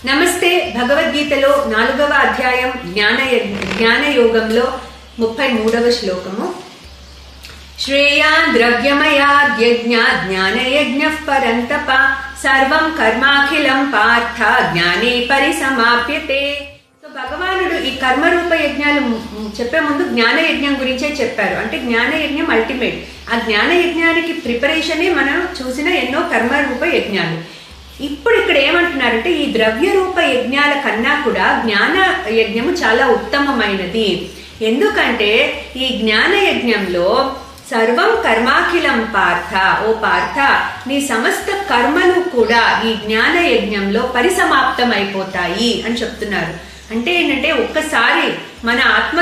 నమస్తే. భగవద్గీతలో 4వ అధ్యాయం జ్ఞానయోగంలో 33వ శ్లోకము. శ్రేయాన్ ద్రవ్యమయాద్యజ్ఞ జ్ఞానయజ్ఞః పరంతప సర్వం కర్మాఖిలం పార్థ జ్ఞానే పరిసమాప్యతే. సో భగవానుడు ఈ కర్మరూప యజ్ఞాలు చెప్పే ముందు జ్ఞానయజ్ఞం గురించే చెప్పారు. అంటే జ్ఞానయజ్ఞం అల్టిమేట్. ఆ జ్ఞానయజ్ఞానికి ప్రిపరేషనే మనం చూసిన ఎన్నో కర్మరూప యజ్ఞాలు. ఇప్పుడు ఇక్కడ ఏమంటున్నారంటే ఈ ద్రవ్య రూప యజ్ఞాల కన్నా కూడా జ్ఞాన యజ్ఞము చాలా ఉత్తమమైనది. ఎందుకంటే ఈ జ్ఞాన యజ్ఞంలో సర్వం కర్మాఖిలం పార్థ, ఓ పార్థ, నీ సమస్త కర్మలు కూడా ఈ జ్ఞాన యజ్ఞంలో పరిసమాప్తం అయిపోతాయి అని చెప్తున్నారు. అంటే ఏంటంటే ఒక్కసారి మన ఆత్మ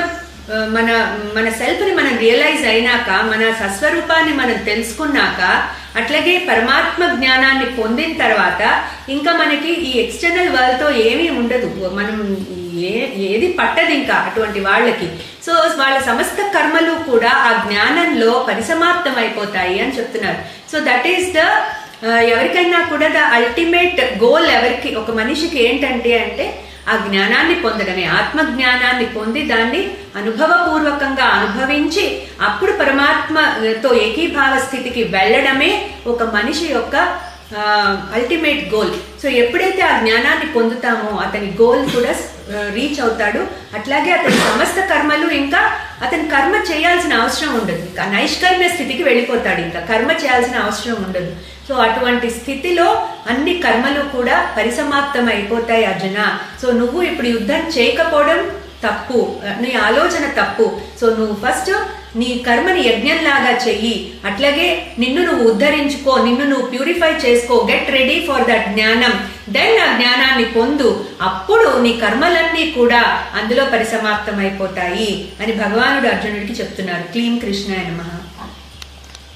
మన సెల్ఫ్ని మనం రియలైజ్ అయినాక, మన సస్వరూపాన్ని మనం తెలుసుకున్నాక, అట్లాగే పరమాత్మ జ్ఞానాన్ని పొందిన తర్వాత ఇంకా మనకి ఈ ఎక్స్టర్నల్ వరల్డ్తో ఏమీ ఉండదు. మనం ఏది పట్టదు ఇంకా అటువంటి వాళ్ళకి. సో వాళ్ళ సమస్త కర్మలు కూడా ఆ జ్ఞానంలో పరిసమాప్తం అయిపోతాయి అని చెప్తున్నారు. సో దట్ ఈస్ ద ఎవరికైనా కూడా ద అల్టిమేట్ గోల్. ఎవరికి, ఒక మనిషికి ఏంటంటే ఆ జ్ఞానాన్ని పొందడమే, ఆత్మ జ్ఞానాన్ని పొంది దాన్ని అనుభవపూర్వకంగా అనుభవించి అప్పుడు పరమాత్మతో ఏకీభావ స్థితికి వెళ్ళడమే ఒక మనిషి యొక్క అల్టిమేట్ గోల్. సో ఎప్పుడైతే ఆ జ్ఞానాన్ని పొందుతామో అతని గోల్ కూడా రీచ్ అవుతాడు. అట్లాగే అతని సమస్త కర్మలు ఇంకా అతని కర్మ చేయాల్సిన అవసరం ఉండదు. ఇంకా నైష్కర్మ్య స్థితికి వెళ్ళిపోతాడు. ఇంకా కర్మ చేయాల్సిన అవసరం ఉండదు. సో అటువంటి స్థితిలో అన్ని కర్మలు కూడా పరిసమాప్తం అయిపోతాయి అర్జున. సో నువ్వు ఇప్పుడు యుద్ధం చేయకపోవడం తప్పు, నీ ఆలోచన తప్పు. సో నువ్వు ఫస్ట్ నీ కర్మని యజ్ఞంలాగా చెయ్యి. అట్లాగే నిన్ను నువ్వు ఉద్ధరించుకో, నిన్ను నువ్వు ప్యూరిఫై చేసుకో, గెట్ రెడీ ఫర్ దట్ జ్ఞానం. దెన్ ఆ జ్ఞానాన్ని పొందు. అప్పుడు నీ కర్మలన్నీ కూడా అందులో పరిసమాప్తం అయిపోతాయి అని భగవానుడు అర్జునుడికి చెప్తున్నారు. క్లీం కృష్ణాయ నమః.